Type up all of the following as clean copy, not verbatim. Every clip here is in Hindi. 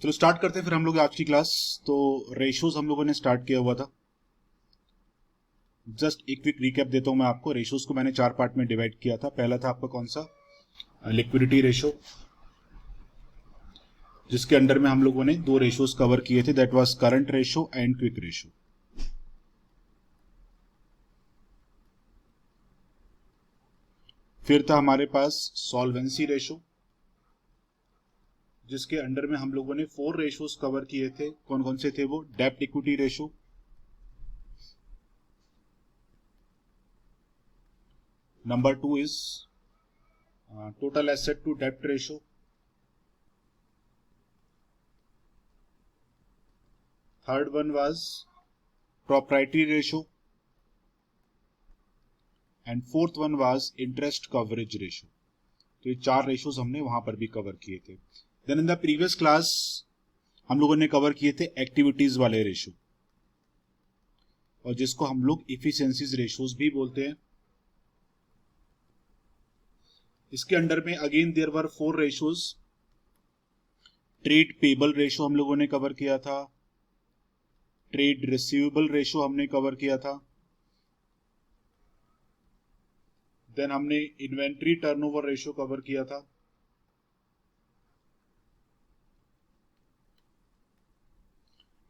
चलो स्टार्ट करते हैं फिर हम लोग आज की क्लास। तो रेशियोज हम लोगों ने स्टार्ट किया हुआ था। जस्ट एक क्विक रिकैप देता हूं मैं आपको। रेशियोज को मैंने 4 पार्ट में डिवाइड किया था। पहला था आपका कौन सा, लिक्विडिटी रेशियो, जिसके अंडर में हम लोगों ने 2 रेशियोज कवर किए थे, that was current ratio and quick ratio. फिर था हमारे पास सॉल्वेंसी रेशियो, जिसके अंडर में हम लोगों ने 4 रेशियोज कवर किए थे। कौन कौन से थे वो, डेब्ट equity ratio, number 2 is total asset to डेब्ट ratio, third one was proprietary ratio, and fourth one was interest coverage ratio. तो ये 4 रेशियोज हमने वहां पर भी कवर किए थे। Then in the previous class हम लोगों ने कवर किए थे एक्टिविटीज वाले रेशियो, और जिसको हम लोग इफिशिएंसीज रेशियोज भी बोलते हैं। इसके अंडर में again there were 4 ratios. Trade payable ratio हम लोगों ने कवर किया था, ट्रेड रिसीवेबल रेशियो हमने कवर किया था, देन हमने इन्वेंट्री टर्नओवर रेशियो कवर किया था,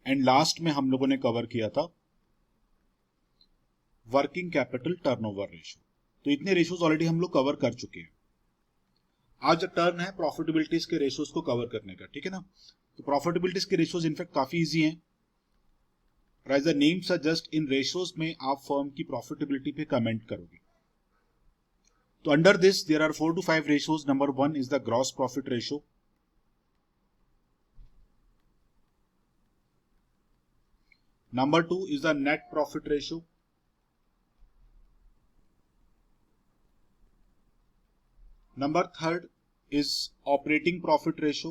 एंड लास्ट में हम लोगों ने कवर किया था वर्किंग कैपिटल टर्नओवर रेशियो। तो इतने रेशियोज ऑलरेडी हम लोग कवर कर चुके हैं। आज टर्न है प्रॉफिटेबिलिटीज के रेशियोज को कवर करने का, ठीक है ना। तो प्रॉफिटेबिलिटीज के रेशियोज इनफैक्ट काफी इजी हैं। एज द नेम सजेस्ट, इन रेशियोज में आप फर्म की प्रॉफिटेबिलिटी पे कमेंट करोगे। तो under this there are 4 to 5 ratios. Number 1 is the gross profit ratio, number 2 is the net profit ratio, number 3 is operating profit ratio,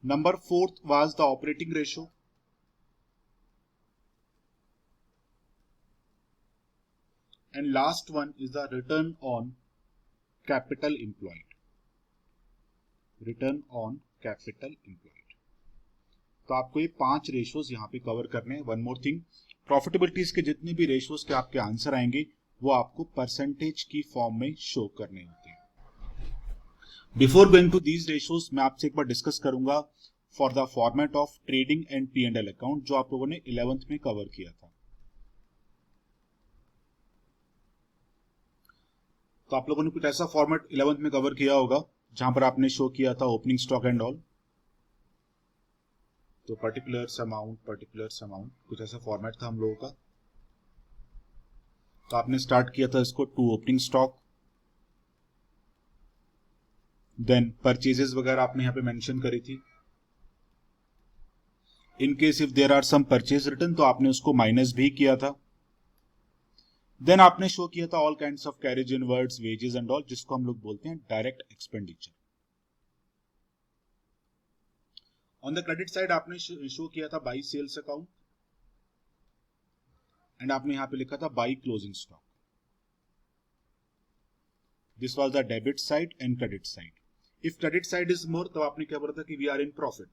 number 4 was the operating ratio, and last one is the return on capital employed, return on capital employed। तो आपको ये 5 रेशियोज यहाँ पे कवर करने हैं। वन मोर थिंग, प्रॉफिटेबिलिटीज के जितने भी रेशियोज के आपके आंसर आएंगे वो आपको परसेंटेज की फॉर्म में शो करने होते हैं। Before going to these ratios मैं आपसे एक बार डिस्कस करूंगा for the format of trading and P&L account, जो आप लोगों ने 11th में कवर किया था। तो आप लोगों ने कुछ ऐसा फॉर्मेट 11th में कवर किया होगा जहां पर आपने शो किया था ओपनिंग स्टॉक एंड ऑल। तो पर्टिकुलर्स अमाउंट कुछ ऐसा फॉर्मेट था हम लोगों का। तो आपने स्टार्ट किया था इसको to opening stock, then purchases वगैरह आपने यहाँ पे मेंशन करी थी। In case if there are some purchase return तो आपने उसको माइनस भी किया था। देन आपने शो किया था all kinds of carriage inwards, wages and all, जिसको हम लोग बोलते हैं direct expenditure. On the credit side आपने शो किया था बाई सेल्स अकाउंट, एंड आपने यहां पे लिखा था by closing stock. This was the debit side and credit side. If credit side is more तो आपने क्या बोला था कि we are in profit,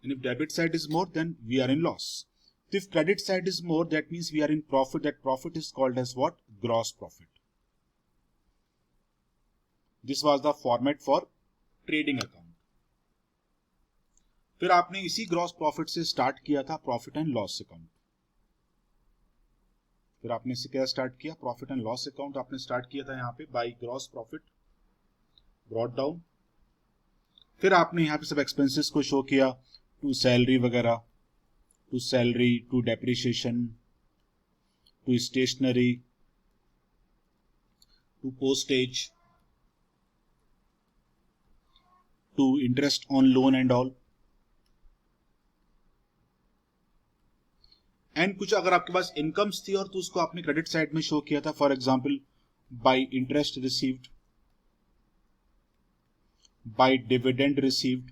and if debit side is more then we are in loss. So if credit side is more, that means we are in profit. That profit is called as what? Gross profit. This was the format for trading account. फिर आपने इसी ग्रॉस प्रॉफिट से स्टार्ट किया था प्रॉफिट एंड लॉस अकाउंट। फिर आपने इसे क्या स्टार्ट किया, प्रॉफिट एंड लॉस अकाउंट आपने स्टार्ट किया था यहाँ पे by gross profit, brought down. फिर आपने यहाँ पे सब एक्सपेंसेस को शो किया, टू सैलरी वगैरह, to salary, to depreciation, to stationery, to postage, to interest on loan and all। And कुछ अगर आपके पास इनकम्स थी और तो उसको आपने क्रेडिट साइड में शो किया था, for example by interest received, by dividend received,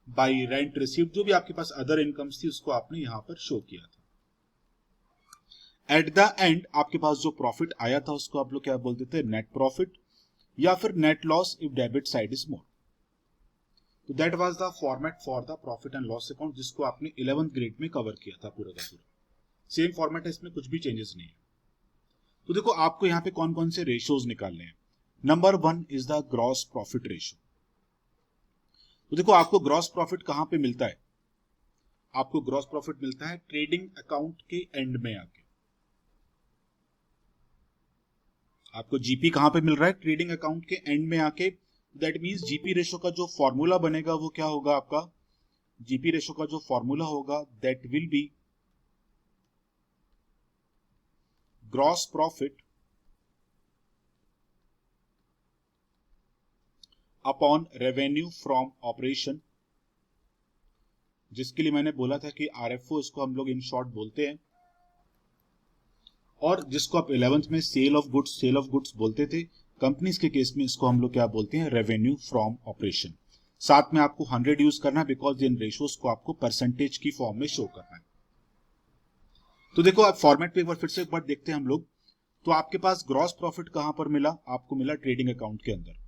by rent received, जो भी आपके पास अदर इनकम्स थी उसको आपने यहां पर शो किया था। एट द एंड आपके पास जो प्रॉफिट आया था उसको आप लोग क्या बोलते थे, नेट प्रॉफिट या फिर net loss if debit side is more. तो that was the format for the profit and loss account, जिसको आपने 11th ग्रेड में कवर किया था पूरा का पूरा। सेम फॉर्मेट है, इसमें कुछ भी चेंजेस नहीं है। तो देखो आपको यहाँ पे कौन कौन से रेशियोज निकालने हैं। Number 1 is the gross profit ratio. तो देखो आपको ग्रॉस प्रॉफिट कहां पे मिलता है, आपको ग्रॉस प्रॉफिट मिलता है ट्रेडिंग अकाउंट के एंड में आके। आपको जीपी कहां पे मिल रहा है, ट्रेडिंग अकाउंट के एंड में आके। दैट मींस जीपी रेशो का जो फॉर्मूला बनेगा वो क्या होगा आपका, जीपी रेशो का जो फॉर्मूला होगा that will be gross profit upon revenue from operation, जिसके लिए मैंने बोला था कि आरएफओ इसको हम लोग इन शॉर्ट बोलते हैं, और जिसको आप 11th में सेल ऑफ गुड्स बोलते थे। कंपनीज के केस में इसको हम लोग क्या बोलते हैं, रेवेन्यू फ्रॉम ऑपरेशन। साथ में आपको 100 यूज करना है बिकॉज इन रेशियोज को आपको परसेंटेज की फॉर्म में शो करना है। तो देखो आप फॉर्मेट पे एक बार फिर से एक बार देखते हैं हम लोग। तो आपके पास ग्रॉस प्रॉफिट कहां पर मिला, आपको मिला ट्रेडिंग अकाउंट के अंदर।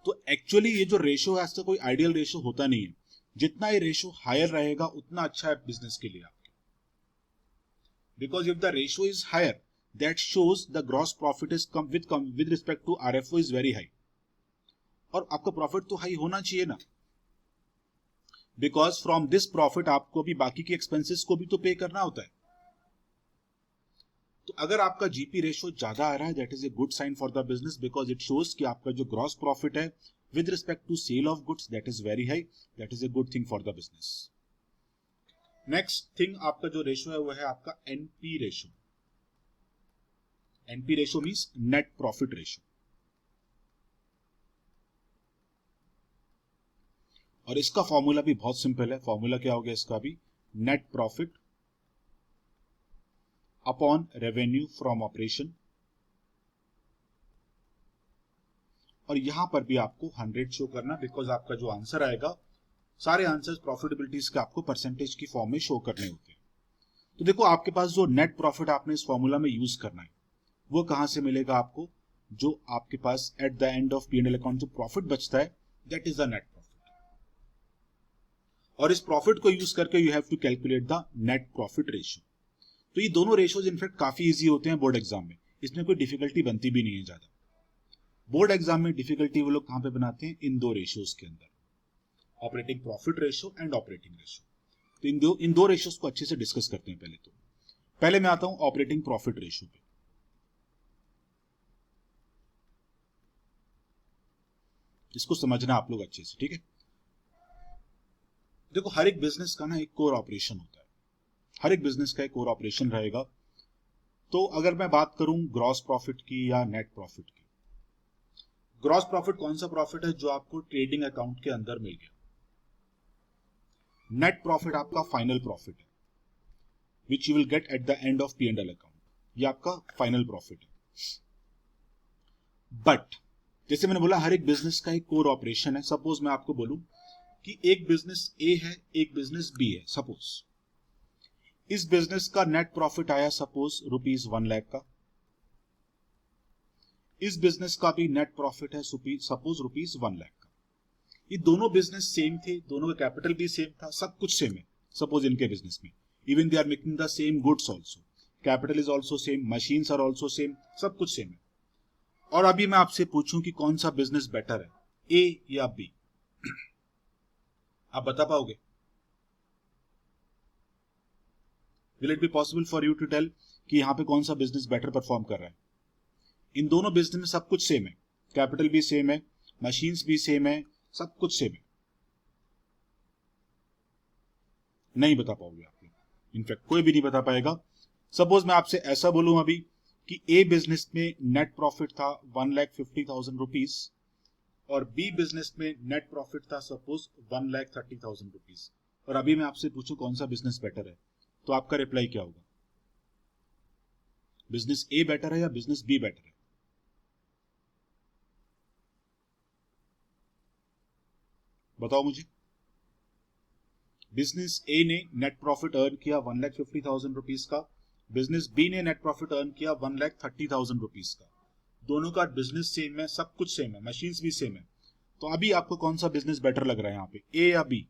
तो एक्चुअली ये जो रेशियो है ऐसा कोई आइडियल रेशियो होता नहीं है, जितना ये रेशियो हायर रहेगा उतना अच्छा है बिजनेस के लिए आपके। Because if the ratio is higher, that shows the gross profit is with respect to RFO is very high. और आपका प्रॉफिट तो हाई होना चाहिए ना, बिकॉज फ्रॉम दिस प्रॉफिट आपको भी बाकी के एक्सपेंसेस को भी तो पे करना होता है। तो अगर आपका जीपी रेशियो ज्यादा आ रहा है that is a good sign for the business, because it shows कि आपका जो ग्रॉस प्रॉफिट है with respect to sale of goods that is very high, that is a good thing for the business. Next thing आपका जो रेशियो है वो है आपका NP ratio. NP ratio means net profit ratio, और इसका फॉर्मूला भी बहुत सिंपल है। फॉर्मूला क्या हो गया इसका भी, net profit upon revenue from operation, और यहां पर भी आपको 100 शो करना, बिकॉज आपका जो आंसर आएगा सारे आंसर्स प्रॉफिटेबिलिटीज के आपको परसेंटेज की फॉर्म में शो करने होते हैं। तो देखो आपके पास जो नेट प्रॉफिट आपने इस फॉर्मूला में यूज करना है वो कहां से मिलेगा आपको, जो आपके पास at the end of P&L account जो प्रॉफिट बचता है that is the net profit, और इस प्रॉफिट को यूज करके you have to calculate the net profit ratio. तो ये दोनों रेशियोज इनफैक्ट काफी इजी होते हैं बोर्ड एग्जाम में, इसमें कोई डिफिकल्टी बनती भी नहीं है ज्यादा। बोर्ड एग्जाम में डिफिकल्टी वो लोग कहां पे बनाते हैं, इन दो रेशियोज के अंदर, operating profit ratio and operating ratio. तो इन दो रेशियोज को अच्छे से डिस्कस करते हैं। पहले मैं आता हूं ऑपरेटिंग प्रॉफिट रेशियो पे। इसको समझना आप लोग अच्छे से, ठीक है। देखो हर एक बिजनेस का ना एक कोर ऑपरेशन होता है, हर एक बिजनेस का एक कोर ऑपरेशन रहेगा। तो अगर मैं बात करूं ग्रॉस प्रॉफिट की या नेट प्रॉफिट की, ग्रॉस प्रॉफिट कौन सा प्रॉफिट है जो आपको ट्रेडिंग अकाउंट के अंदर मिल गया। नेट प्रॉफिट आपका फाइनल प्रॉफिट है which you will gate eight the end of P&L account, ये आपका फाइनल प्रॉफिट है। बट जैसे मैंने बोला हर एक बिजनेस का एक कोर ऑपरेशन है। सपोज मैं आपको बोलूं कि एक बिजनेस ए है, एक बिजनेस बी है। सपोज इस बिजनेस का नेट प्रॉफिट आया सपोज ₹1 लाख का, इस बिजनेस का भी नेट प्रॉफिट है सपोज ₹1 लाख का। ये दोनों बिजनेस सेम थे, दोनों का कैपिटल भी सेम था, सब कुछ सेम है। सपोज इनके बिजनेस में even they are making the same goods also, capital is also same, machines are also same, सब कुछ सेम है। और अभी मैं आपसे पूछूं कि कौन सा बिजनेस बेटर है, ए या बी, आप बता पाओगे? Will it be possible for you to tell कि यहां पे कौन सा बिजनेस बेटर परफॉर्म कर रहा है? इन दोनों बिजनेस में सब कुछ सेम है, कैपिटल भी सेम है, मशीन्स भी सेम है, सब कुछ सेम है। नहीं बता पाओगे आप लोग, इनफैक्ट कोई भी नहीं बता पाएगा। सपोज मैं आपसे ऐसा बोलूं अभी कि ए बिजनेस में नेट प्रॉफिट था ₹1,50,000 और बी बिजनेस में नेट प्रॉफिट था सपोज ₹1,30,000, और अभी मैं आपसे पूछूं कौन सा बिजनेस बेटर है, तो आपका रिप्लाई क्या होगा? बिजनेस ए बेटर है या बिजनेस बी बेटर है? बताओ मुझे। बिजनेस ए ने नेट प्रॉफिट अर्न किया 1,50,000 रुपीज का, बिजनेस बी ने नेट प्रॉफिट अर्न किया 1,30,000 रुपीज का। दोनों का बिजनेस सेम है, सब कुछ सेम है, मशीन्स भी सेम है। तो अभी आपको कौन सा बिजनेस बेटर लग रहा है यहाँ पे, ए या बी?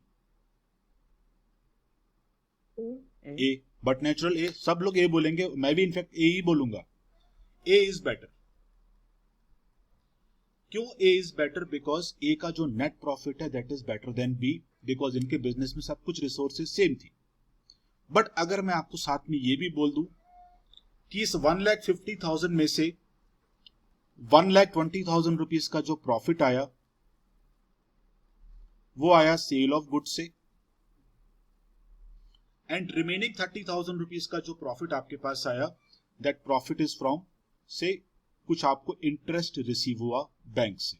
ए, बट नेचुरल ए, सब लोग ए बोलेंगे, मैं भी इनफैक्ट ए ही बोलूंगा। A is better. क्यों A is better? Because A का जो नेट प्रॉफिट है that is better than B, because इनके बिजनेस में सब कुछ रिसोर्सेज सेम थी। बट अगर मैं आपको साथ में ये भी बोल दूं कि इस 1,50,000 में से 1,20,000 रुपीज का जो प्रॉफिट आया वो आया सेल ऑफ गुड्स से, एंड रिमेनिंग 30,000 रुपीज का जो प्रॉफिट आपके पास आया दैट प्रॉफिट इज फ्रॉम से कुछ आपको इंटरेस्ट रिसीव हुआ बैंक से,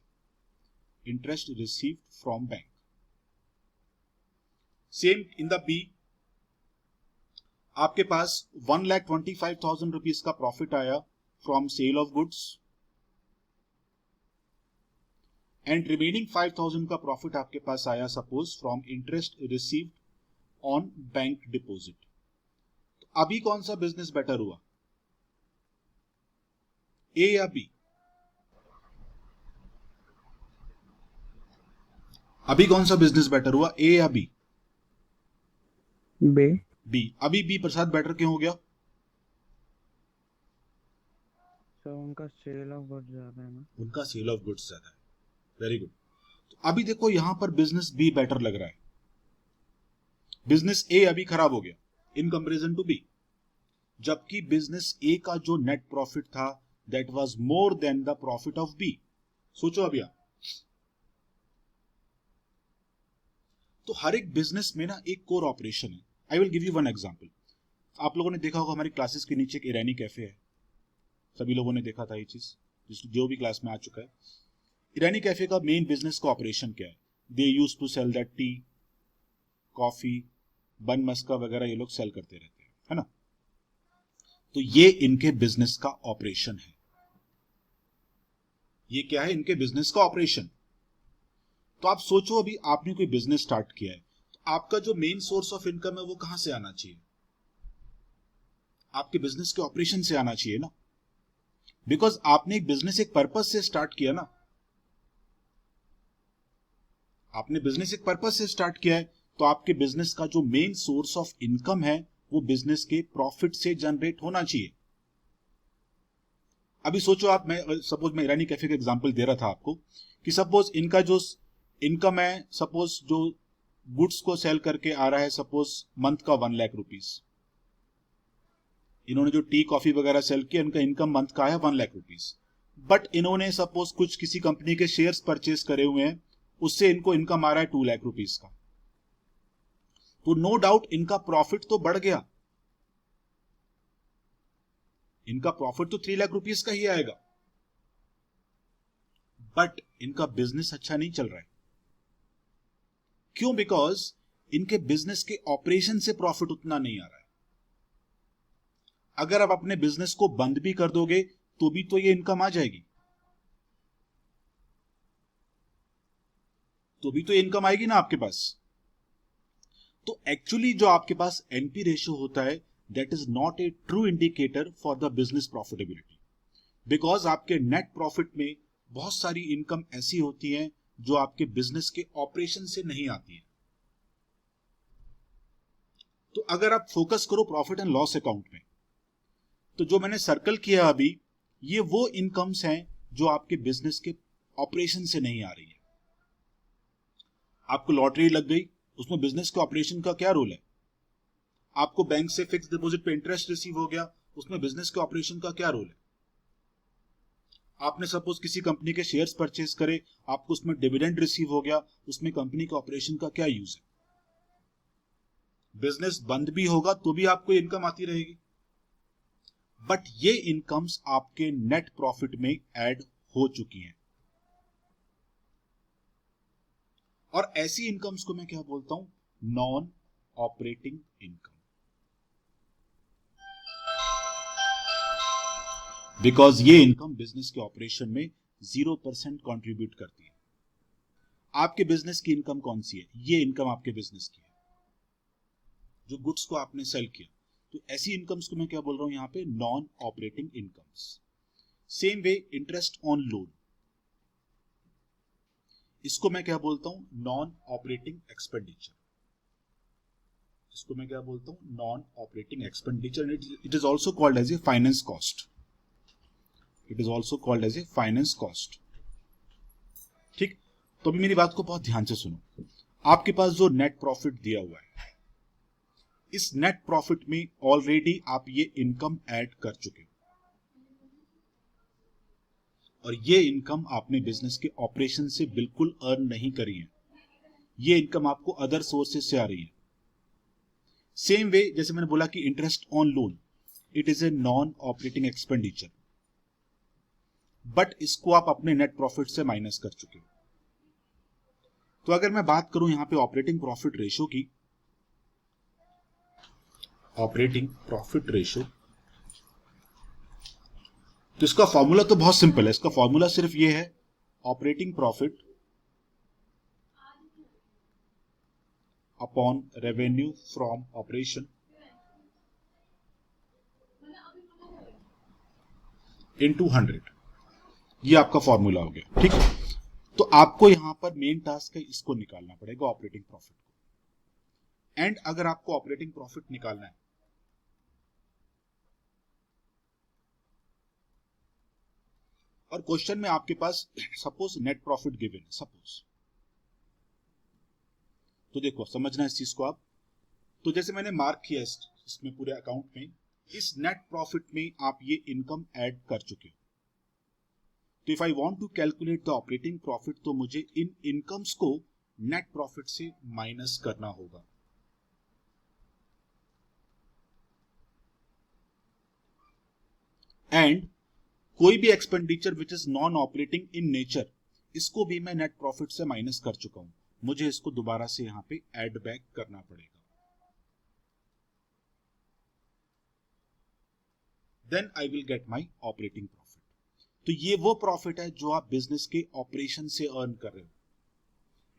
interest receive from bank. Same in the B, आपके पास 1,25,000 रुपीज का प्रॉफिट आया from sale of goods, and remaining 5,000 का प्रॉफिट आपके पास आया suppose from interest received on bank deposit. तो अभी कौन सा बिजनेस बेटर हुआ, ए या बी? अभी कौन सा बिजनेस बेटर हुआ, ए या बी? बी। बी। अभी बी प्रसाद बेटर क्यों हो गया? सर उनका सेल ऑफ गुड्स ज्यादा है ना। उनका सेल ऑफ गुड्स ज्यादा है, वेरी गुड। तो अभी देखो यहां पर बिजनेस बी बेटर लग रहा है, बिजनेस ए अभी खराब हो गया इन कंपैरिजन टू बी, जबकि बिजनेस ए का जो नेट प्रॉफिट था that was more than the profit of B. सोचो अभी आप, तो हर एक बिजनेस में ना एक कोर ऑपरेशन है। आई will give you one example. आप लोगों ने देखा होगा हमारी क्लासेस के नीचे एक ईरानी कैफे है, सभी लोगों ने देखा था ये चीज, जो भी क्लास में आ चुका है। ईरानी कैफे का मेन बिजनेस का ऑपरेशन क्या है? They use to sell that tea, coffee, bun maska वगैरह ये लोग सेल करते रहते हैं, है ना। तो ये इनके बिजनेस का ऑपरेशन है। ये क्या है? इनके बिजनेस का ऑपरेशन। तो आप सोचो अभी आपने कोई बिजनेस स्टार्ट किया है, तो आपका जो मेन सोर्स ऑफ इनकम है वो कहां से आना चाहिए? आपके बिजनेस के ऑपरेशन से आना चाहिए ना, बिकॉज आपने एक बिजनेस एक पर्पस से स्टार्ट किया ना। आपने बिजनेस एक पर्पस से स्टार्ट किया है, तो आपके बिजनेस का जो मेन सोर्स ऑफ इनकम है वो बिजनेस के प्रॉफिट से जनरेट होना चाहिए। अभी सोचो आप, मैं सपोज मैं ईरानी कैफे का एग्जांपल दे रहा था आपको कि सपोज इनका जो इनकम है, सपोज जो गुड्स को सेल करके आ रहा है सपोज मंथ का 1,00,000 रुपीज, इन्होंने जो टी कॉफी वगैरह सेल किया इनका इनकम मंथ का है 1,00,000 रुपीज। बट इन्होंने सपोज कुछ किसी कंपनी के शेयर्स परचेज करे हुए हैं, उससे इनको इनकम आ रहा है 2,00,000 रुपीज का, तो नो डाउट इनका प्रॉफिट तो बढ़ गया, इनका प्रॉफिट तो 3,00,000 रुपीज का ही आएगा, बट इनका बिजनेस अच्छा नहीं चल रहा है। क्यों? बिकॉज इनके बिजनेस के ऑपरेशन से प्रॉफिट उतना नहीं आ रहा है। अगर आप अपने बिजनेस को बंद भी कर दोगे तो भी तो ये इनकम आ जाएगी, तो भी तो इनकम आएगी ना आपके पास। तो एक्चुअली जो आपके पास एनपी रेशियो होता है that is not a true indicator for the business profitability, because आपके नेट प्रॉफिट में बहुत सारी इनकम ऐसी होती है जो आपके बिजनेस के ऑपरेशन से नहीं आती है। तो अगर आप फोकस करो प्रॉफिट एंड लॉस अकाउंट में, तो जो मैंने सर्कल किया अभी, ये वो इनकम्स हैं जो आपके बिजनेस के ऑपरेशन से नहीं आ रही है। आपको लॉटरी लग गई, उसमें बिजनेस के ऑपरेशन का क्या रोल है? आपको बैंक से फिक्स डिपॉजिट पे इंटरेस्ट रिसीव हो गया, उसमें बिजनेस के ऑपरेशन का क्या रोल है? आपने सपोज किसी कंपनी के शेयर्स परचेज करे, आपको उसमें डिविडेंड रिसीव हो गया, उसमें कंपनी के ऑपरेशन का क्या यूज है? बिजनेस बंद भी होगा तो भी आपको इनकम आती रहेगी, बट ये इनकम्स आपके नेट प्रॉफिट में ऐड हो चुकी हैं। और ऐसी इनकम्स को मैं क्या बोलता हूं? नॉन ऑपरेटिंग इनकम, बिकॉज ये इनकम बिजनेस के ऑपरेशन में 0% कंट्रीब्यूट करती है। आपके बिजनेस की इनकम कौन सी है? ये इनकम आपके बिजनेस की है। जो गुड्स को आपने सेल किया, तो ऐसी इनकम्स को मैं क्या बोल रहा हूं यहाँ पे, non operating incomes. Same way interest on loan, इसको मैं क्या बोलता हूं, नॉन ऑपरेटिंग एक्सपेंडिचर। इसको मैं क्या बोलता हूं, non operating expenditure. It is also called as a finance cost. It is also called as a finance cost. ठीक, तो अभी मेरी बात को बहुत ध्यान से सुनो। आपके पास जो नेट प्रॉफिट दिया हुआ है, इस नेट प्रॉफिट में ऑलरेडी आप ये इनकम ऐड कर चुके हो, और ये इनकम आपने बिजनेस के ऑपरेशन से बिल्कुल अर्न नहीं करी है। ये इनकम आपको अदर सोर्सेज से आ रही है। सेम वे जैसे मैंने बोला कि interest on loan, it is a non operating expenditure, but इसको आप अपने नेट प्रॉफिट से माइनस कर चुके हो। तो अगर मैं बात करूं यहां पे ऑपरेटिंग प्रॉफिट रेशो की, ऑपरेटिंग प्रॉफिट रेशो, तो इसका फॉर्मूला तो बहुत सिंपल है। इसका फॉर्मूला सिर्फ ये है, operating profit upon revenue from operation into 100। ये आपका फॉर्मूला हो गया। ठीक, तो आपको यहां पर मेन टास्क है, इसको निकालना पड़ेगा ऑपरेटिंग प्रॉफिट को। एंड अगर आपको ऑपरेटिंग प्रॉफिट निकालना है, और क्वेश्चन में आपके पास सपोज नेट प्रॉफिट गिवन है, सपोज, तो देखो समझना इस चीज को आप। तो जैसे मैंने मार्क किया इसमें पूरे अकाउंट में, इस नेट प्रॉफिट में आप ये इनकम ऐड कर चुके हो। तो if I want to calculate the operating profit, तो मुझे इन इनकम्स को नेट प्रॉफिट से माइनस करना होगा। एंड कोई भी expenditure which is non operating in nature, इसको भी मैं नेट प्रॉफिट से माइनस कर चुका हूं। मुझे इसको दोबारा से यहां पे ऐड बैक करना पड़ेगा। Then I will get my operating profit. तो ये वो प्रॉफिट है जो आप बिजनेस के ऑपरेशन से अर्न कर रहे हो।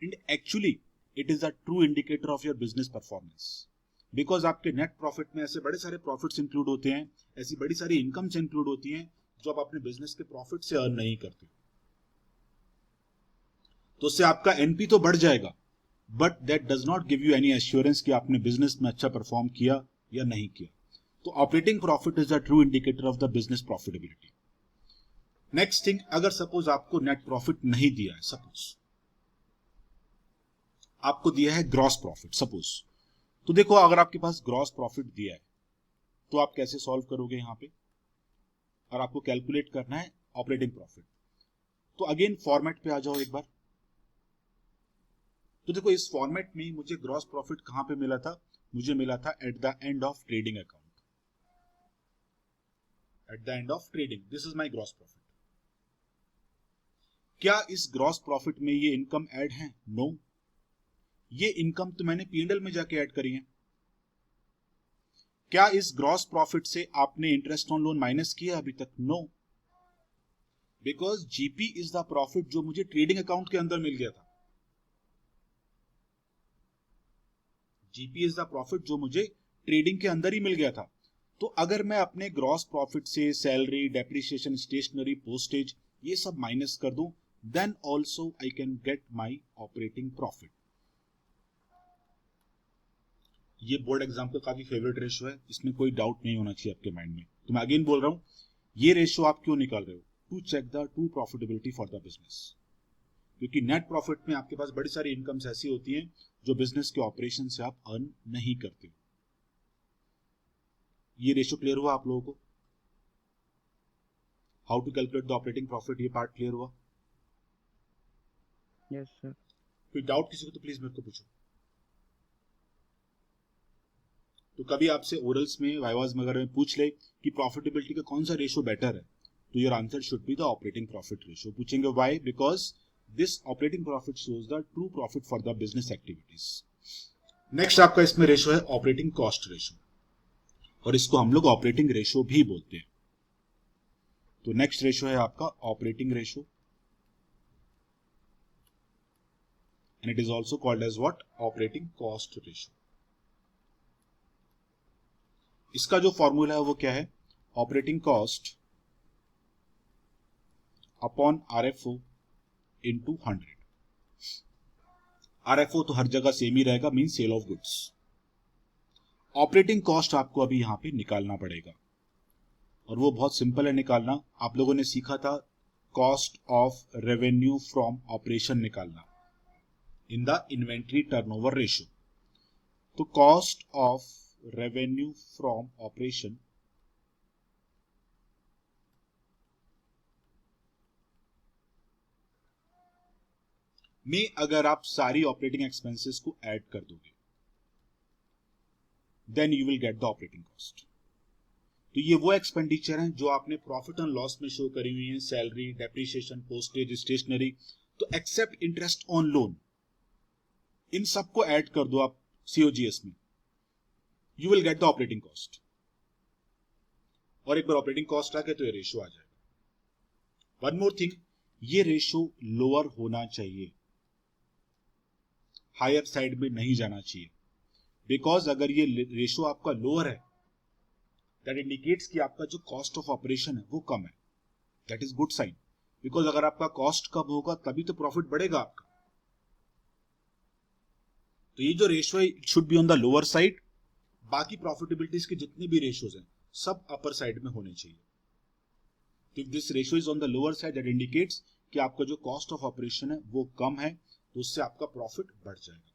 And actually it is a true indicator of your business performance, because आपके नेट प्रॉफिट में ऐसे बड़े सारे प्रॉफिट्स इंक्लूड होते हैं, ऐसी बड़ी सारी इनकम्स इंक्लूड होती हैं जो आप अपने बिजनेस के प्रॉफिट से अर्न नहीं करते। तो उससे आपका एनपी तो बढ़ जाएगा, but that does not give you any assurance कि आपने बिजनेस में अच्छा परफॉर्म किया या नहीं किया। तो operating profit is the true indicator of the business profitability. Next thing, अगर सपोज आपको नेट प्रॉफिट नहीं दिया है, सपोज आपको दिया है ग्रॉस प्रॉफिट सपोज, तो देखो अगर आपके पास ग्रॉस प्रॉफिट दिया है तो आप कैसे सॉल्व करोगे यहां पे, और आपको कैलकुलेट करना है ऑपरेटिंग प्रॉफिट। तो अगेन फॉर्मेट पे आ जाओ एक बार। तो देखो इस फॉर्मेट में मुझे ग्रॉस प्रॉफिट कहां पे मिला था, मुझे मिला था eight the end of trading account. Eight the end of trading, this is my gross profit. क्या इस ग्रॉस प्रॉफिट में ये इनकम ऐड है? नो, ये इनकम तो मैंने पीएनएल में जाके ऐड करी है। क्या इस ग्रॉस प्रॉफिट से आपने इंटरेस्ट ऑन लोन माइनस किया अभी तक? No, because GP is the profit जो मुझे ट्रेडिंग अकाउंट के अंदर मिल गया था। जीपी इज द प्रॉफिट जो मुझे ट्रेडिंग के अंदर ही मिल गया था। तो अगर मैं अपने ग्रॉस प्रॉफिट से सैलरी, डेप्रिसिएशन, स्टेशनरी, पोस्टेज ये सब माइनस कर दूं, then also I can get my operating profit. ये बोर्ड एग्जाम का काफी फेवरेट रेशियो है, इसमें कोई डाउट नहीं होना चाहिए आपके माइंड में। तो मैं अगेन बोल रहा हूं, ये रेशियो आप क्यों निकाल रहे हो? To check the true profitability for the business. क्योंकि नेट प्रॉफिट में आपके पास बड़ी सारी इनकम्स ऐसी होती हैं जो बिजनेस के ऑपरेशन से आप अर्न नहीं करते हो। ये रेशियो क्लियर हुआ आप लोगों को? How to calculate the operating profit, ये पार्ट क्लियर हुआ? Yes sir. कोई डाउट किसी को तो प्लीज मेरे को पूछो। तो कभी आपसे ओरल्स में, वाइवाज वगैरह में पूछ ले कि प्रॉफिटेबिलिटी का कौन सा रेशियो बेटर है, तो your answer should be the operating profit ratio. पूछेंगे why? Because this operating profit shows the true profit for the business activities. Next आपका इसमें रेशियो है ऑपरेटिंग कॉस्ट रेशियो, और इसको हम लोग ऑपरेटिंग रेशियो भी बोलते हैं। तो नेक्स्ट रेशियो है आपका operating ratio, and it is also called as what? Operating cost ratio. इसका जो फॉर्मूला है वो क्या है, operating cost upon RFO into 100। RFO तो हर जगह सेम ही रहेगा, mean sale of goods. Operating cost आपको अभी यहां पे निकालना पड़ेगा और वो बहुत सिंपल है निकालना। आप लोगों ने सीखा था cost of revenue from operation निकालना in the inventory turnover ratio. तो cost of revenue from operation में अगर आप सारी ऑपरेटिंग एक्सपेंसेस को ऐड कर दोगे then you will get the operating cost. तो ये वो एक्सपेंडिचर हैं जो आपने प्रॉफिट एंड लॉस में शो करी हुई हैं, सैलरी, डेप्रिसिएशन, पोस्टेज, स्टेशनरी। तो एक्सेप्ट इंटरेस्ट ऑन लोन, इन सबको ऐड कर दो आप COGS में, you will get the operating cost. और एक बार ऑपरेटिंग कॉस्ट आ गए तो ये रेशियो आ जाएगा। वन मोर थिंग, ये रेशियो लोअर होना चाहिए, हायर साइड में नहीं जाना चाहिए। बिकॉज अगर ये रेशियो आपका लोअर है दैट इंडिकेट्स कि आपका जो कॉस्ट ऑफ ऑपरेशन है वो कम है। That is good sign, because अगर आपका कॉस्ट कम होगा तभी तो प्रॉफिट बढ़ेगा आपका। तो ये जो रेशियो है it should be on the lower side. बाकी प्रॉफिटेबिलिटीज के जितने भी रेशियोज हैं सब अपर साइड में होने चाहिए। If this ratio is on the lower side that indicates कि आपका जो कॉस्ट ऑफ ऑपरेशन है वो कम है, तो उससे आपका प्रॉफिट बढ़ जाएगा।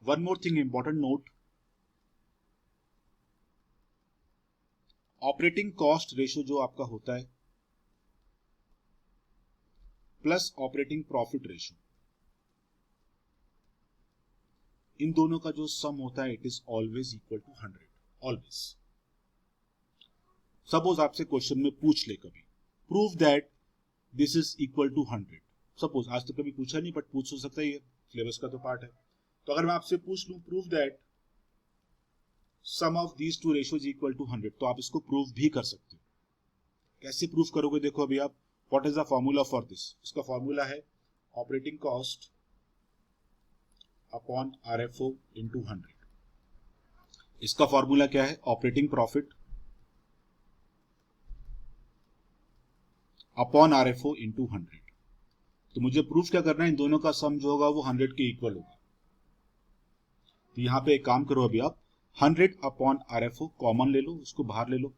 One more thing, important note, operating cost ratio जो आपका होता है प्लस ऑपरेटिंग प्रॉफिट रेशियो, इन दोनों का जो सम होता है it is always equal to 100, always. Suppose आपसे क्वेश्चन में पूछ ले कभी, prove that this is equal to 100। Suppose, आज तक कभी पूछा नहीं बट पूछ हो सकता है, ये सिलेबस का तो पार्ट है। तो अगर मैं आपसे पूछ लूं prove that sum of these two ratios equal to 100, तो आप इसको प्रूव भी कर सकते हो। कैसे प्रूव करोगे, देखो अभी आप, what is the formula for this? इसका फॉर्मूला है operating cost upon RFO into 100। इसका फॉर्मूला क्या है, operating profit upon RFO into 100। तो मुझे प्रूफ क्या करना है, इन दोनों का सम जो होगा वो 100 के इक्वल होगा। तो यहां पे एक काम करो अभी आप, 100 अपॉन RFO कॉमन ले लो, उसको बाहर ले लो।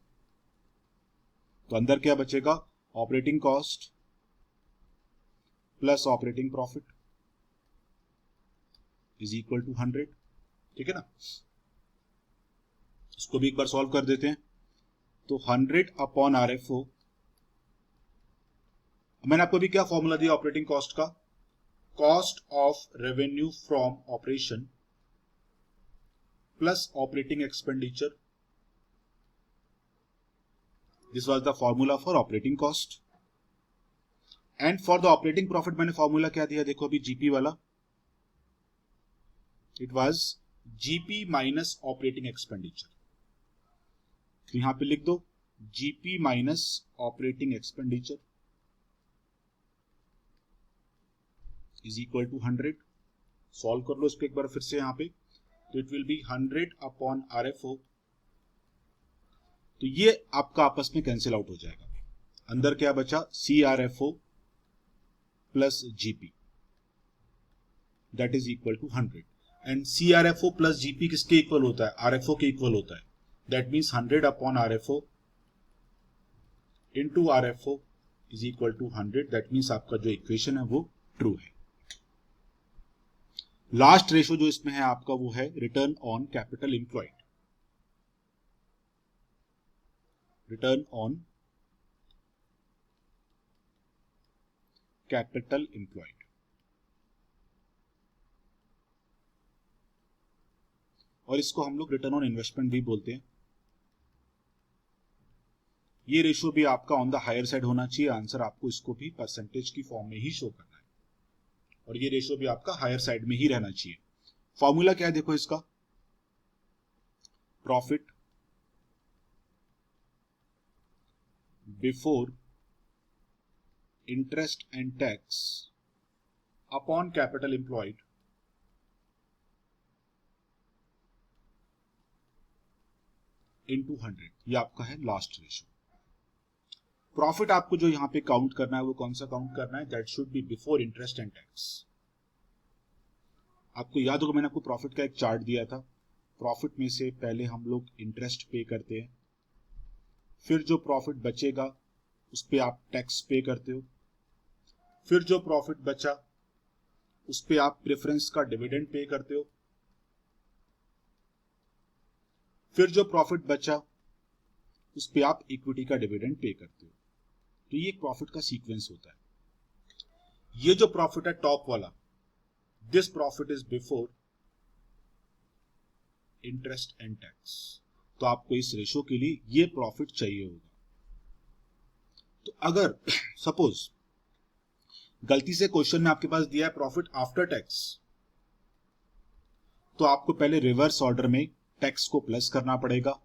तो अंदर क्या बचेगा, operating cost plus operating profit is equal to 100। ठीक है ना, इसको भी एक बार सॉल्व कर देते हैं। तो 100 अपॉन RFO, मैंने आपको भी क्या फॉर्मूला दिया ऑपरेटिंग कॉस्ट का, cost of revenue from operation plus operating expenditure. This was the formula for operating cost. And for the operating profit मैंने फॉर्मूला क्या दिया, देखो अभी जीपी वाला, it was GP minus operating expenditure. तो यहां पे लिख दो GP minus operating expenditure is equal to 100। Solve कर लो इसको एक बार फिर से यहां पे, तो it will be 100 upon RFO। तो ये आपका आपस में कैंसिल आउट हो जाएगा। अंदर क्या बचा, CRFO plus GP that is equal to 100। And CRFO plus GP किसके इक्वल होता है, RFO के इक्वल होता है। That means 100 upon RFO into RFO is equal to 100। That means आपका जो इक्वेशन है वो ट्रू है। लास्ट रेशियो जो इसमें है आपका वो है return on capital employed. Return on capital employed, और इसको हम लोग रिटर्न ऑन इन्वेस्टमेंट भी बोलते हैं। ये रेशियो भी आपका ऑन द हायर साइड होना चाहिए। आंसर आपको इसको भी परसेंटेज की फॉर्म में ही शो करना है, और ये रेशियो भी आपका हायर साइड में ही रहना चाहिए। फॉर्मूला क्या है देखो इसका, profit before interest and tax upon capital employed into 100, ये आपका है लास्ट रेशो। प्रॉफिट आपको जो यहां पे काउंट करना है वो कौन सा काउंट करना है, that should be before interest and tax. आपको याद होगा मैंने आपको प्रॉफिट का एक चार्ट दिया था। प्रॉफिट में से पहले हम लोग इंटरेस्ट पे करते हैं, फिर जो प्रॉफिट बचेगा उस पे आप टैक्स पे करते हो, फिर जो प्रॉफिट बचा उस पे आप प्रेफरेंस का डिविडेंड पे करते हो, फिर जो प्रॉफिट बचा उस पे आप इक्विटी का डिविडेंड पे करते हो। तो ये एक प्रॉफिट का सीक्वेंस होता है। ये जो प्रॉफिट है टॉप वाला, this profit is before interest and tax. तो आपको इस रेशो के लिए ये प्रॉफिट चाहिए होगा। तो अगर सपोज गलती से क्वेश्चन में आपके पास दिया है प्रॉफिट आफ्टर टैक्स, तो आपको पहले रिवर्स ऑर्डर में टैक्स को प्लस करना पड़ेगा,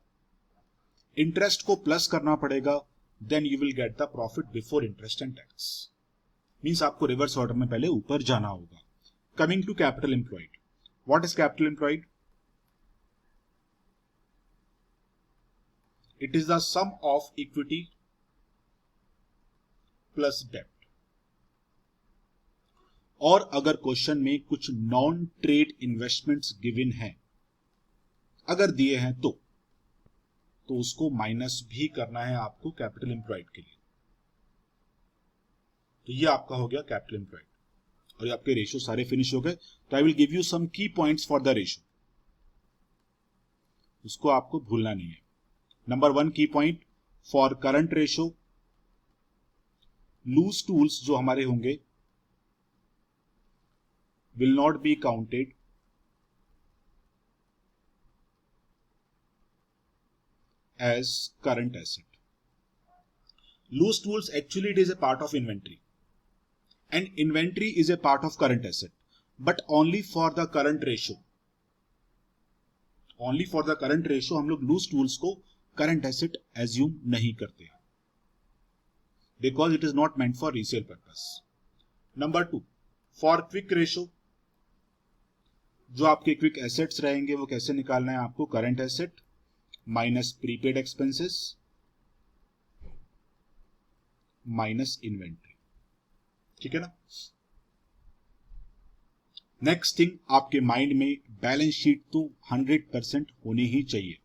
इंटरेस्ट को प्लस करना पड़ेगा, then you will get the profit before interest and tax. Means आपको रिवर्स ऑर्डर में पहले ऊपर जाना होगा। Coming to capital employed, what is capital employed? It is the sum of equity plus डेब्ट। और अगर क्वेश्चन में कुछ नॉन ट्रेड इन्वेस्टमेंट्स गिवन हैं, अगर दिए हैं तो उसको माइनस भी करना है आपको कैपिटल एम्प्लॉयड के लिए। तो ये आपका हो गया कैपिटल एम्प्लॉयड, और ये आपके रेशियो सारे फिनिश हो गए। तो I will give you some key points for the ratio, उसको आपको भूलना नहीं है। Number 1 key point for current ratio, loose tools जो हमारे होंगे will not be counted as current asset. Loose tools actually it is a part of inventory, and inventory is a part of current asset, but only for the current ratio. Only for the current ratio हम लोग loose tools को current asset assume नहीं करते हैं, because it is not meant for resale purpose. Number 2, for quick ratio, जो आपके क्विक एसेट्स रहेंगे वो कैसे निकालना है आपको, current asset minus prepaid expenses minus inventory. ठीक है ना। नेक्स्ट थिंग, आपके माइंड में बैलेंस शीट तो 100% होनी ही चाहिए,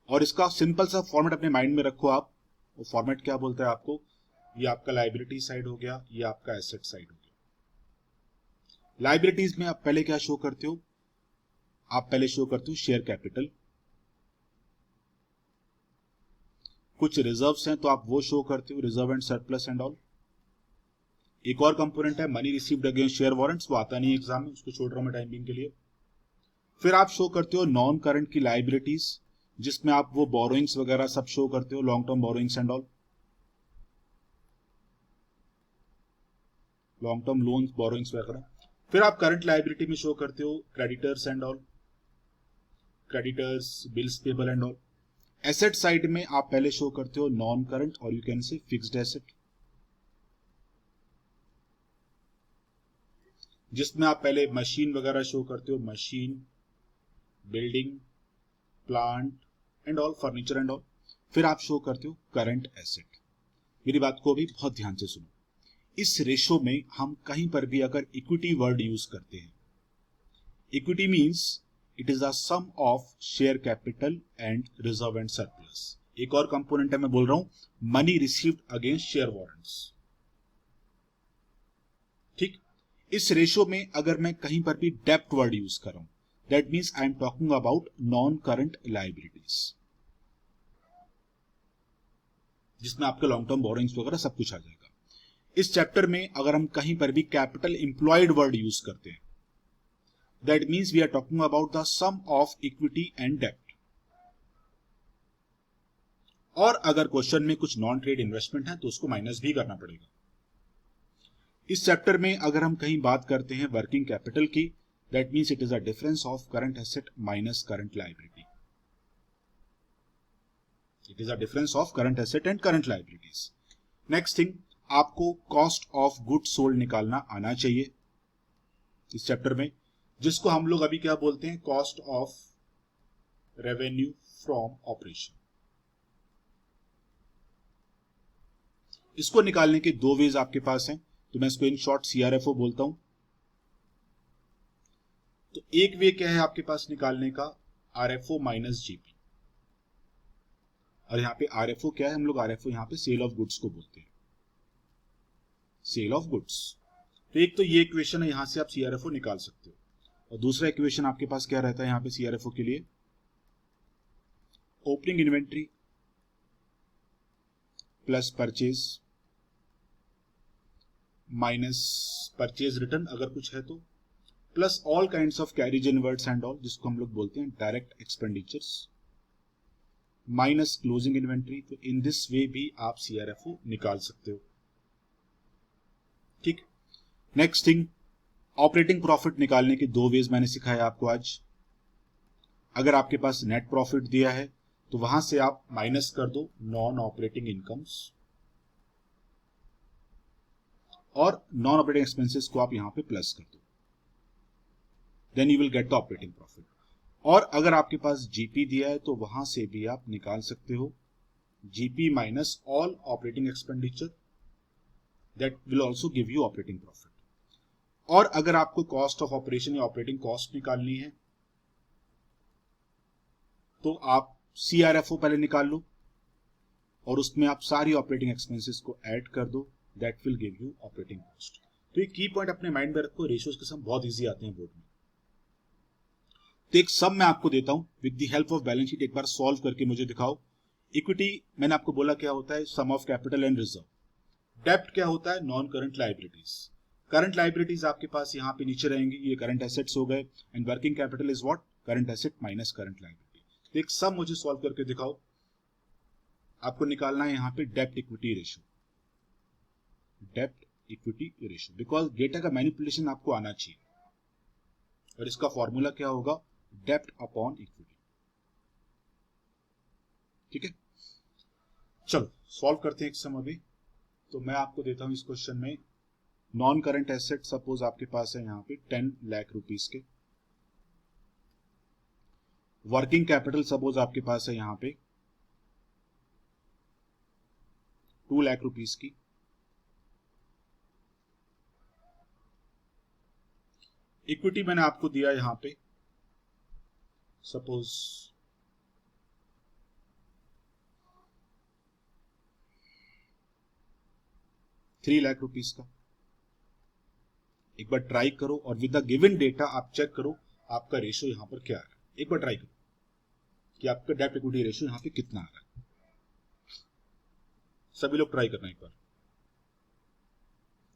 और इसका सिंपल सा फॉर्मेट अपने माइंड में रखो आप। वो फॉर्मेट क्या बोलता है आपको, ये आपका लायबिलिटी साइड हो गया, ये आपका एसेट साइड हो गया। लाइबिलिटीज में आप पहले क्या शो करते हो, आप पहले शो करते हो शेयर कैपिटल। कुछ रिजर्व्स हैं तो आप वो शो करते हो, reserve and surplus and all. एक और कंपोनेंट है money received against share warrants, वो आता नहीं एग्जाम में, उसको छोड़ रहा हूं मैं टाइम बिंग के लिए। फिर आप शो करते हो नॉन करंट की लाइबिलिटीज, जिसमें आप वो बोरोइंग्स वगैरह सब शो करते हो, long term borrowings and all, long term loans borrowings वगैरह। फिर आप करंट लायबिलिटी में शो करते हो creditors and all, creditors, bills payable and all. Asset side में आप पहले शो करते हो नॉन करंट और you can say fixed asset, जिसमें आप पहले मशीन वगैरह शो करते हो, machine, building, plant and all, furniture and all. फिर आप शो करते हो करंट एसेट। मेरी बात को भी बहुत ध्यान से सुनो। इस रेशो में हम कहीं पर भी अगर इक्विटी वर्ड यूज करते हैं, equity means it is the sum of share capital and reserve and surplus. एक और कंपोनेंट है, मैं बोल रहा हूं money received against share warrants. ठीक, इस रेशो में अगर मैं कहीं पर भी डेब्ट वर्ड यूज कर रहा हूं, that means I am talking about non current liabilities, जिसमें आपके लॉन्ग टर्म बोरोइंग्स वगैरह सब कुछ आ जाएगा। इस चैप्टर में अगर हम कहीं पर भी कैपिटल एम्प्लॉयड वर्ड यूज करते हैं, that means we are talking about the sum of equity and डेब्ट। और अगर क्वेश्चन में कुछ नॉन ट्रेड इन्वेस्टमेंट है तो उसको माइनस भी करना पड़ेगा। इस चैप्टर में अगर हम कहीं बात करते हैं वर्किंग कैपिटल की, that means it is a difference of current asset minus current liability. It is a difference of current asset and current liabilities. Next thing, आपको कॉस्ट ऑफ गुड सोल्ड निकालना आना चाहिए इस चैप्टर में, जिसको हम लोग अभी क्या बोलते हैं, cost of revenue from operation. इसको निकालने के दो वेज आपके पास हैं, तो मैं इसको इन शॉर्ट सीआरएफओ बोलता हूं। तो एक वे क्या है आपके पास निकालने का, आरएफओ माइनस जीपी। और यहां पे आरएफओ क्या है, हम लोग आरएफओ यहां पे सेल ऑफ गुड्स को बोलते हैं, सेल ऑफ गुड्स। तो एक तो ये इक्वेशन है, यहां से आप सीआरएफओ निकाल सकते हो। और दूसरा इक्वेशन आपके पास क्या रहता है यहां पे सीआरएफओ के लिए, opening inventory plus purchase minus purchase return अगर कुछ है तो, plus all kinds of carriage inverts and all, जिसको हम लोग बोलते हैं direct expenditures, minus closing inventory. तो इन दिस वे भी आप सीआरएफओ निकाल सकते हो। ठीक, नेक्स्ट थिंग, ऑपरेटिंग प्रॉफिट निकालने के दो वेज मैंने सिखाया आपको आज। अगर आपके पास नेट प्रॉफिट दिया है तो वहां से आप माइनस कर दो नॉन ऑपरेटिंग इनकम्स, और नॉन ऑपरेटिंग एक्सपेंसेस को आप यहां पे प्लस कर दो, then you will get the operating profit. और अगर आपके पास जीपी दिया है तो वहां से भी आप निकाल सकते हो GP minus all operating expenditure, that will also give you operating profit. और अगर आपको कॉस्ट ऑफ ऑपरेशन या ऑपरेटिंग कॉस्ट निकालनी है तो आप सीआरएफओ पहले निकाल लो और उसमें आप सारी ऑपरेटिंग एक्सपेंसेस को ऐड कर दो, that will give you operating cost. तो ये की पॉइंट अपने माइंड में रखो, रेशियोज के सम बहुत इजी आते हैं बोर्ड में। तो एक सम मैं आपको देता हूं, with the help of balance sheet एक बार सॉल्व करके मुझे दिखाओ। इक्विटी मैंने आपको बोला क्या होता है, सम ऑफ कैपिटल एंड रिजर्व। डेब्ट क्या होता है, non current liabilities. Current liabilities आपके पास यहाँ पे नीचे रहेंगी, ये करंट एसेट्स हो गए, and working capital is what, current asset minus current liability. तो एक सम मुझे सॉल्व करके दिखाओ। आपको निकालना है यहाँ पे डेब्ट इक्विटी रेशियो, डेब्ट इक्विटी रेशियो, बिकॉज डेटा का मैनिपुलेशन आपको आना चाहिए। और इसका फॉर्मूला क्या होगा, डेब्ट अपॉन इक्विटी। ठीक है, चलो सॉल्व करते हैं एक सम अभी। तो मैं आपको देता हूं इस क्वेश्चन में, नॉन करंट एसेट सपोज आपके पास है यहाँ पे 10 लाख रुपीस के, वर्किंग कैपिटल सपोज आपके पास है यहाँ पे 2 लाख रुपीस की, इक्विटी मैंने आपको दिया यहां पे सपोज 3 लाख रुपीस का। एक बार ट्राई करो और विद द गिवन डेटा आप चेक करो आपका रेशियो यहां पर क्या आ रहा है। एक बार ट्राई करो कि आपका डेब्ट इक्विटी रेशियो यहां पे कितना आ रहा है। सभी लोग ट्राई करना एक बार,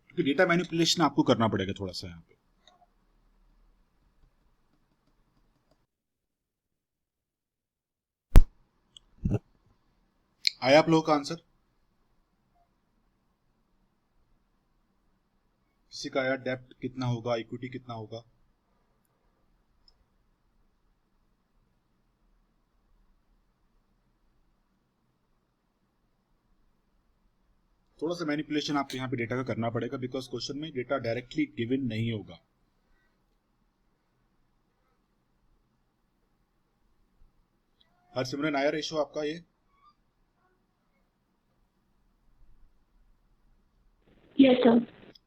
क्योंकि डेटा मैनिपुलेशन आपको करना पड़ेगा थोड़ा सा यहां पे। आया आप लोगों का आंसर? किसी का आया डेब्ट कितना होगा, इक्विटी कितना होगा? थोड़ा सा मैनिपुलेशन आपको यहाँ पे डेटा का करना पड़ेगा, बिकॉज क्वेश्चन में डेटा डायरेक्टली गिवन नहीं होगा। हरसिमरन आया रेशियो आपका ये? Yes sir.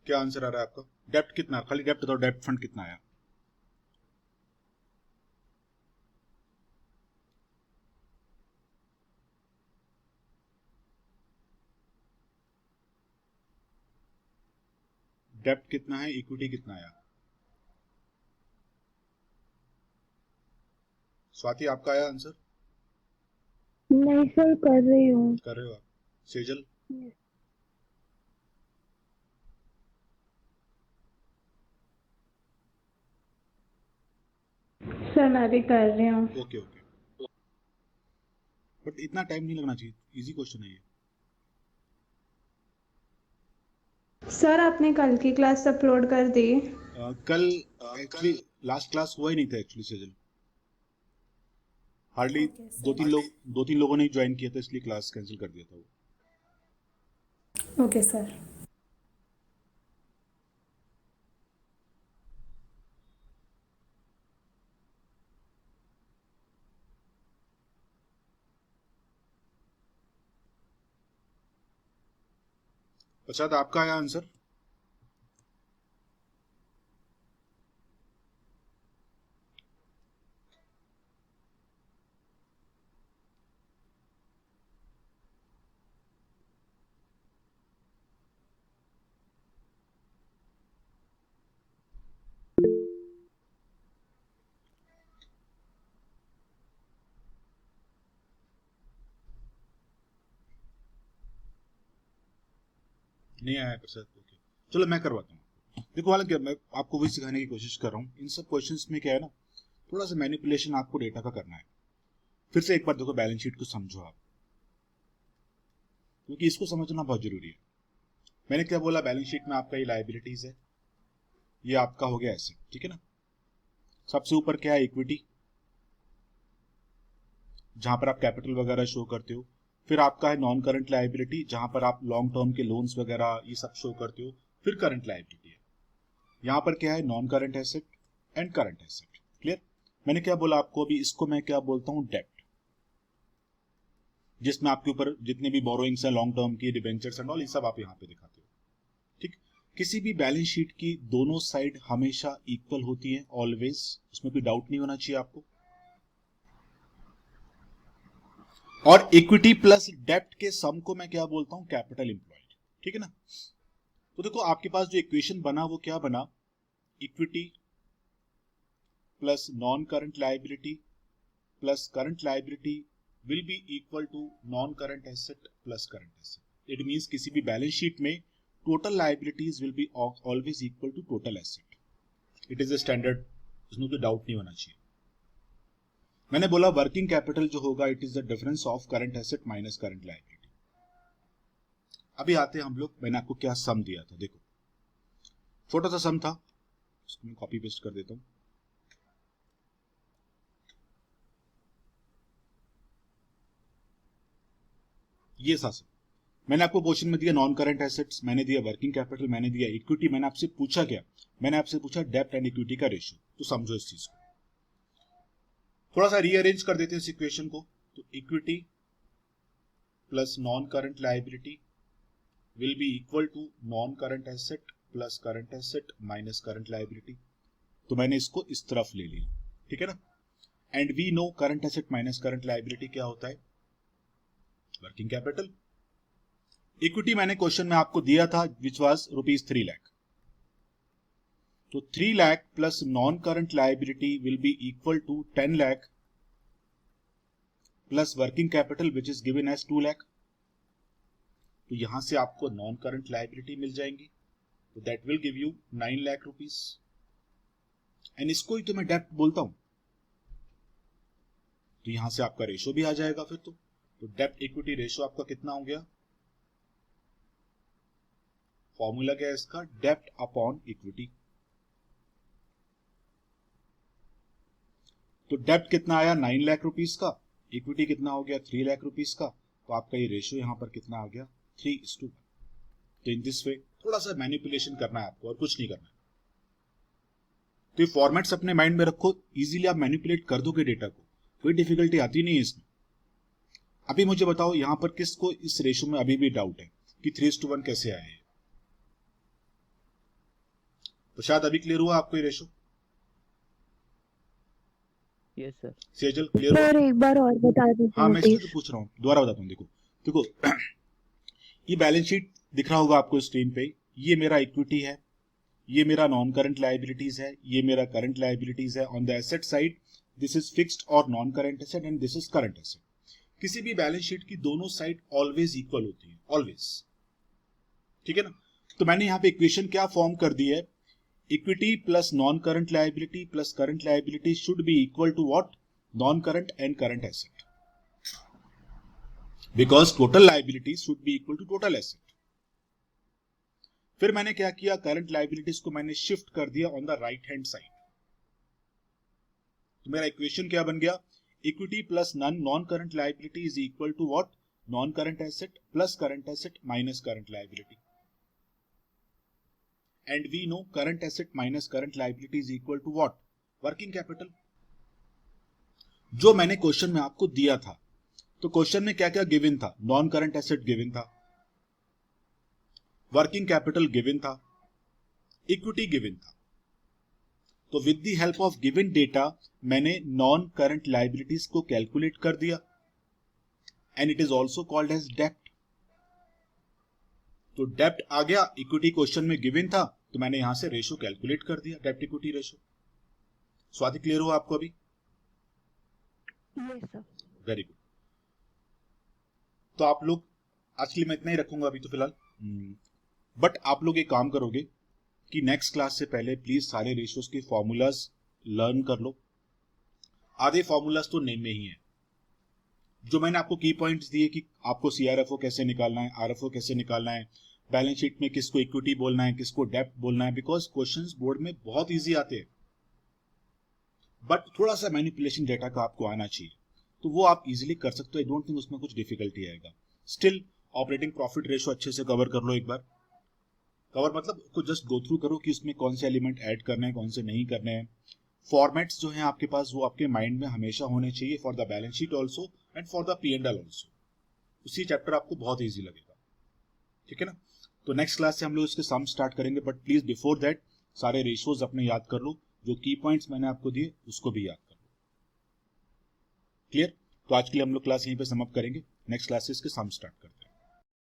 क्या आंसर आ रहा है आपका? डेब्ट कितना, खाली डेब्ट बताओ, डेब्ट फंड कितना आया? डेब्ट कितना है, इक्विटी कितना आया? स्वाति आपका आया आंसर? नहीं सर, कर रही हूँ। कर रहे हो आप? सेजल? सर मैं भी कर रही हूँ। ओके ओके, बट इतना टाइम नहीं लगना चाहिए, इजी क्वेश्चन है ये। सर आपने कल की क्लास अपलोड कर दी? कल एक्चुअली लास्ट क्लास हुआ ही नहीं था एक्चुअली सेजल, हार्डली दो तीन लोगों ने ज्वाइन किया था, इसलिए क्लास कैंसिल कर दिया था वो। Okay sir. पश्चात आपका आया आंसर। नहीं आया प्रसाद, ओके चलो मैं करवाता हूँ। देखो हालांकि मैं आपको वही सिखाने की कोशिश कर रहा हूँ। इन सब क्वेश्चंस में क्या है ना, थोड़ा सा मैनिपुलेशन आपको डेटा का करना है। फिर से एक बार देखो बैलेंस शीट को समझो आप, क्योंकि इसको समझना बहुत जरूरी है। मैंने क्या बोला, बैलेंस शीट में आपका ये लायबिलिटीज है, ये आपका हो गया एसेट, ठीक है ना। सबसे ऊपर क्या है, इक्विटी, जहां पर आप कैपिटल वगैरह शो करते हो। फिर आपका है नॉन करंट लायबिलिटी, जहां पर आप लॉन्ग टर्म के लोन्स वगैरह ये सब शो करते हो। फिर करंट लायबिलिटी है, यहां पर क्या है, non current asset and current asset. Clear. मैंने क्या बोला आपको अभी, इसको मैं क्या बोलता हूं, डेब्ट, जिसमें आपके ऊपर जितने भी बोरोइंग्स हैं लॉन्ग टर्म की, डिबेंचर्स एंड ऑल, ये सब आप यहां पे दिखाते हो। ठीक। किसी भी बैलेंस शीट की दोनों साइड हमेशा इक्वल होती है, ऑलवेज, उसमें कोई डाउट नहीं होना चाहिए आपको। और इक्विटी प्लस डेब्ट के सम को मैं क्या बोलता हूं, कैपिटल एम्प्लॉयड, ठीक है ना। तो देखो आपके पास जो इक्वेशन बना वो क्या बना, equity plus non current liability plus current liability will be equal to non current asset plus current asset. It means किसी भी बैलेंस शीट में total liabilities will be always equal to total asset. It is a standard, इसमें कोई डाउट नहीं होना चाहिए। मैंने बोला वर्किंग कैपिटल जो होगा, it is the difference of current asset minus current liability. अभी आते हैं हम लोग, मैंने आपको क्या सम दिया था, देखो छोटा सा सम था, इसको मैं कॉपी पेस्ट कर देता हूं। ये सा सम मैंने आपको क्वेश्चन में दिया, नॉन करंट एसेट्स, मैंने दिया वर्किंग कैपिटल, मैंने दिया इक्विटी, मैंने आपसे पूछा क्या, मैंने आपसे पूछा डेब्ट एंड इक्विटी का रेशियो। तो समझो इस चीज को, थोड़ा सा रीअरेंज कर देते हैं इस इक्वेशन को। तो equity plus non current liability will be equal to non current asset plus current asset minus current liability. तो मैंने इसको इस तरफ ले लिया, ठीक है ना। And we know current asset minus current liability क्या होता है, वर्किंग कैपिटल। इक्विटी मैंने क्वेश्चन में आपको दिया था, विच वाज ₹3 लाख। तो 3 lakh plus non current liability will be equal to 10 lakh plus working capital which is given as 2 lakh. तो यहां से आपको नॉन करंट लायबिलिटी मिल जाएंगी, तो that will give you 9 lakh rupees. And इसको ही तो मैं डेब्ट बोलता हूं। तो यहां से आपका रेशो भी आ जाएगा फिर तो डेब्ट इक्विटी रेशो आपका कितना हो गया, फॉर्मूला क्या है इसका, डेब्ट अपॉन इक्विटी। तो डेब्ट कितना आया, 9 लाख रुपीस का, इक्विटी कितना हो गया, 3 लाख रुपीस का। तो आपका ये रेशियो यहां पर कितना आ गया, 3:1। तो इन दिस वे थोड़ा सा मैनिपुलेशन करना है आपको और कुछ नहीं करना है। तो ये फॉर्मेट्स अपने माइंड में रखो, इजीली आप मैनिपुलेट कर दोगे डेटा को, कोई डिफिकल्टी आती नहीं है इसमें। अभी मुझे बताओ यहां पर किसको इस रेशियो में अभी भी डाउट है कि 3:1 कैसे आया है, तो शायद अभी क्लियर हुआ आपको ये ratio. Yes sir. Sejal clear हुआ? सर एक बार और बता दीजिए हाँ मैं इसलिए प्लीज। तो पूछ रहा हूँ, दोबारा बताता हूँ। देखो देखो ये बैलेंस शीट दिख रहा होगा आपको स्क्रीन पे, ये मेरा इक्विटी है, ये मेरा नॉन करंट लायबिलिटीज है, ये मेरा करंट लायबिलिटीज है। On the asset side this is fixed और non current asset and this is current asset. किसी भी बैलेंस शीट की दोनों साइड ऑलवेज इक्वल होती है, ऑलवेज, ठीक है ना। तो मैंने यहाँ पे इक्वेशन क्या फॉर्म कर दी है, equity plus non current liability plus current liability should be equal to what, non current and current asset, because total liabilities should be equal to total asset. फिर मैंने क्या किया, करंट लायबिलिटीज को मैंने शिफ्ट कर दिया on the right hand side. तो मेरा इक्वेशन क्या बन गया, equity plus non current liability is equal to what, non current asset plus current asset minus current liability. And we know current asset minus current liability is equal to what, working capital, जो मैंने क्वेश्चन में आपको दिया था। तो क्वेश्चन में क्या क्या गिवन था, नॉन करंट एसेट गिवन था, वर्किंग कैपिटल गिवन था, इक्विटी गिवन था, तो with the help of given data मैंने नॉन करंट लायबिलिटीज को कैलकुलेट कर दिया and it is also called as डेप्ट। तो डेप्ट आ गया, इक्विटी क्वेश्चन में गिवन था, तो मैंने यहां से रेशो कैलकुलेट कर दिया, डेप्ट इक्विटी रेशो। स्वाति क्लियर हुआ आपको अभी? Yes sir. Very good. तो आप लोग आज के लिए मैं इतना ही रखूंगा अभी तो फिलहाल, बट आप लोग एक काम करोगे कि नेक्स्ट क्लास से पहले प्लीज सारे रेशियोज के फॉर्मूलाज लर्न कर लो। आधे फॉर्मूलाज तो नेम में ही है, जो मैंने आपको की पॉइंट्स दिए कि आपको सीआरएफओ कैसे निकालना है, आरएफओ कैसे निकालना है, बैलेंस शीट में किसको इक्विटी बोलना है, किसको डेप्ट बोलना है, बिकॉज क्वेश्चंस बोर्ड में बहुत इजी आते हैं, बट थोड़ा सा मैनिपुलेशन डेटा का आपको आना चाहिए, तो वो आप इजीली कर सकते हो। आई डोंट थिंक उसमें कुछ डिफिकल्टी आएगा। स्टिल ऑपरेटिंग प्रॉफिट रेशो अच्छे से कवर कर लो एक बार। कवर मतलब को जस्ट गो थ्रू करो कि उसमें कौन से एलिमेंट ऐड करने हैं, कौन से नहीं करने हैं। फॉर्मेट्स जो हैं आपके पास वो आपके माइंड में हमेशा होने चाहिए, for the balance sheet also and for the P&L also. उसी चैप्टर आपको बहुत ईजी लगेगा, ठीक है ना। तो नेक्स्ट क्लास से हम लोग इसके सम स्टार्ट करेंगे, बट प्लीज बिफोर दैट सारे रेशियोज अपने याद कर लो, जो की पॉइंट्स मैंने आपको दिए उसको भी याद कर लो। क्लियर? तो आज के लिए हम लोग क्लास यहीं पे समाप्त करेंगे, नेक्स्ट क्लास से इसके सम स्टार्ट करते हैं।